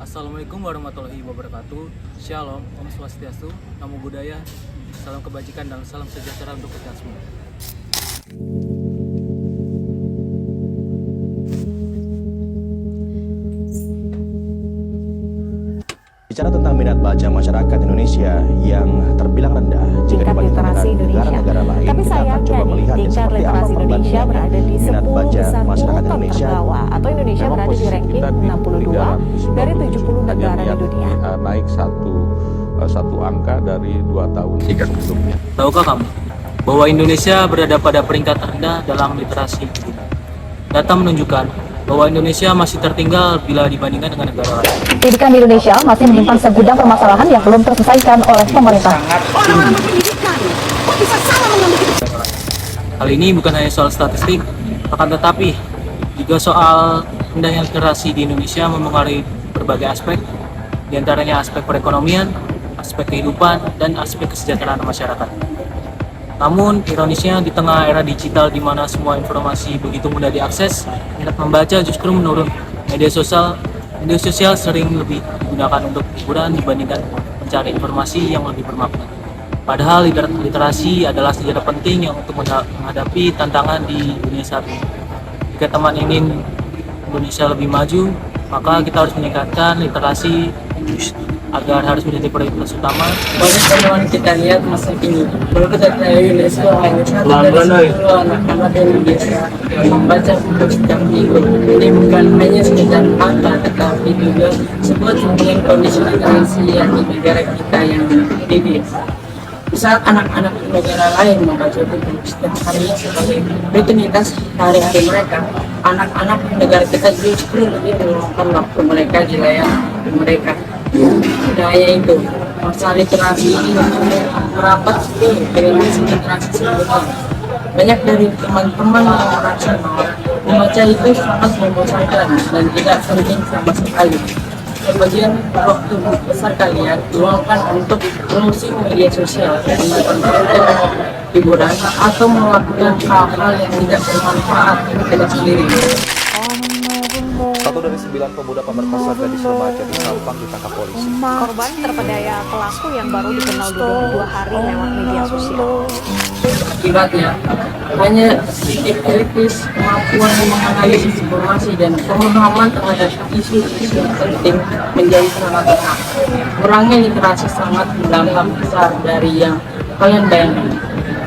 Assalamualaikum warahmatullahi wabarakatuh. Shalom, Om Swastiastu, Namo Buddhaya, salam kebajikan dan salam sejahtera untuk kita semua. Bicara tentang minat baca masyarakat Indonesia yang terbilang rendah jika dibandingkan dengan negara-negara lain, tapi kita akan coba melihat seperti apa perbandingan minat baca masyarakat Indonesia atau Indonesia berada di ranking 62 dari 70 negara di dunia. Naik satu angka dari 2 tahun sebelumnya. Tahukah kamu bahwa Indonesia berada pada peringkat terendah dalam literasi? Data menunjukkan bahwa Indonesia masih tertinggal bila dibandingkan dengan negara lain. Pendidikan di Indonesia masih menyimpan segudang permasalahan yang belum terselesaikan oleh pemerintah. Hal ini bukan hanya soal statistik, akan tetapi juga soal rendahnya literasi di Indonesia memengaruhi berbagai aspek, diantaranya aspek perekonomian, aspek kehidupan, dan aspek kesejahteraan masyarakat. Namun, ironisnya di tengah era digital di mana semua informasi begitu mudah diakses, minat membaca justru menurun. Media sosial sering lebih digunakan untuk hiburan dibandingkan mencari informasi yang lebih bermakna. Padahal literasi adalah senjata penting yang untuk menghadapi tantangan di dunia saat ini. Jika teman ingin Indonesia lebih maju, maka kita harus meningkatkan literasi agar harus menjadi prioritas utama. Banyak teman kita lihat masa kini, menurut data UNESCO hanya 1 dari 10 anak-anak Indonesia membaca buku setiap minggu. Ini bukan hanya sekedar angka, tetapi juga sebuah cerminan kondisi literasi yang di negara kita yang tinggi. Saat anak-anak negara lain membaca buku setiap harinya sebagai rutinitas hari-hari mereka, anak-anak negara kita justru lebih meluangkan waktu mereka di layar mereka. Daya itu, masalah literasi ini merapat dengan literasi sebelumnya. Banyak dari teman-teman yang merasa bahwa membaca itu sangat membosankan dan tidak penting sama sekali. Sebagian waktu besar kalian luangkan untuk browsing media sosial, menonton konten hiburan, atau melakukan hal-hal yang tidak bermanfaat untuk kita sendiri. 1 dari 9 pemuda pemerkosa gadis remaja di Sampang ditangkap polisi. Korban terpedaya pelaku yang baru dikenal dulu 2 hari lewat media sosial. Akibatnya, hanya sedikit kritis kemampuan menganalisis informasi dan pemahaman terhadap isu-isu penting menjadi sangat besar. Kurangnya literasi sangat berdampak besar dari yang kalian bayangkan.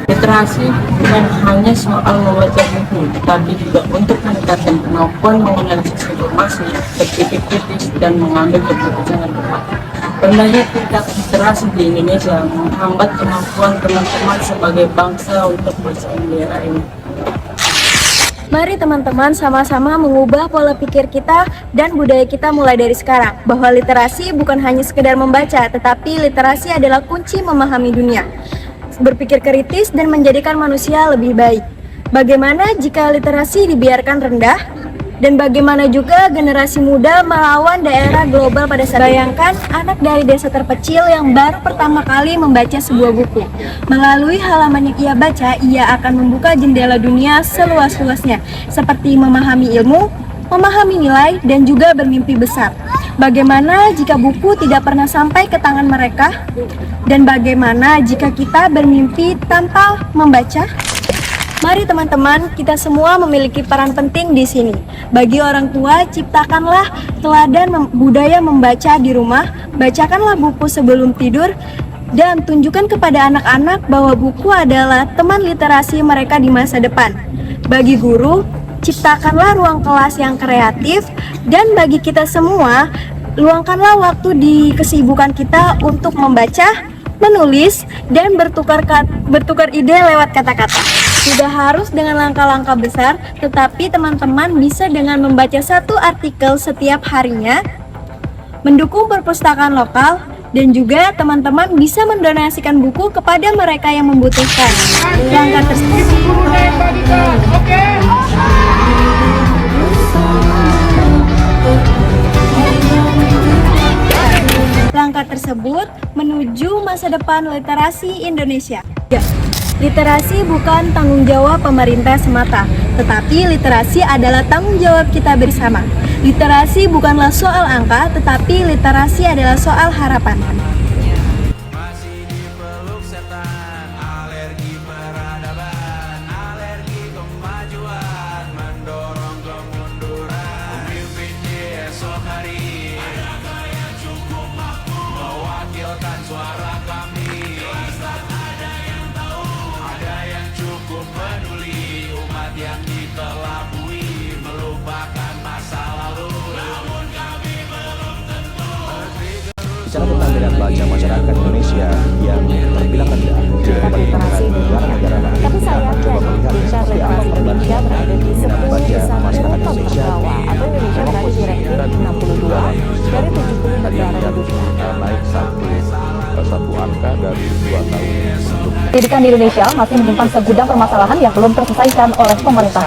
Literasi bukan hanya soal membaca buku, tetapi juga untuk meningkatkan kemampuan menganalisis informasi, berpikir kritis, dan mengambil keputusan yang tepat. Rendahnya tingkat literasi di Indonesia menghambat kemampuan teman-teman sebagai bangsa untuk bersaing di era ini. Mari teman-teman sama-sama mengubah pola pikir kita dan budaya kita mulai dari sekarang. Bahwa literasi bukan hanya sekedar membaca, tetapi literasi adalah kunci memahami dunia, berpikir kritis, dan menjadikan manusia lebih baik. Bagaimana jika literasi dibiarkan rendah? Dan bagaimana juga generasi muda melawan daerah global pada saat bayangkan anak dari desa terpencil yang baru pertama kali membaca sebuah buku. Melalui halaman yang ia baca, ia akan membuka jendela dunia seluas-luasnya, seperti memahami ilmu, memahami nilai, dan juga bermimpi besar. Bagaimana jika buku tidak pernah sampai ke tangan mereka? Dan bagaimana jika kita bermimpi tanpa membaca? Mari teman-teman, kita semua memiliki peran penting di sini. Bagi orang tua, ciptakanlah teladan budaya membaca di rumah, bacakanlah buku sebelum tidur, dan tunjukkan kepada anak-anak bahwa buku adalah teman literasi mereka di masa depan. Bagi guru, ciptakanlah ruang kelas yang kreatif, dan bagi kita semua, luangkanlah waktu di kesibukan kita untuk membaca, menulis, dan bertukar ide lewat kata-kata. Tidak harus dengan langkah-langkah besar, tetapi teman-teman bisa dengan membaca 1 artikel setiap harinya, mendukung perpustakaan lokal, dan juga teman-teman bisa mendonasikan buku kepada mereka yang membutuhkan. Langkah tersebut menuju masa depan literasi Indonesia. Literasi bukan tanggung jawab pemerintah semata, tetapi literasi adalah tanggung jawab kita bersama. Literasi bukanlah soal angka, tetapi literasi adalah soal harapan. Bicara tentang minat baca masyarakat Indonesia yang terbilang rendah jika dibandingkan negara-negara lain, Tapi sayangnya coba melihat tingkat seperti apa literasi Indonesia perbandingan berada di minat 10 baca besar masyarakat top Indonesia. terbawah, atau Indonesia berada di ranking 62 dari 70 negara di dunia. naik satu angka dari 2 tahun sebelumnya. Pendidikan di Indonesia masih menyimpan segudang permasalahan yang belum terselesaikan oleh pemerintah.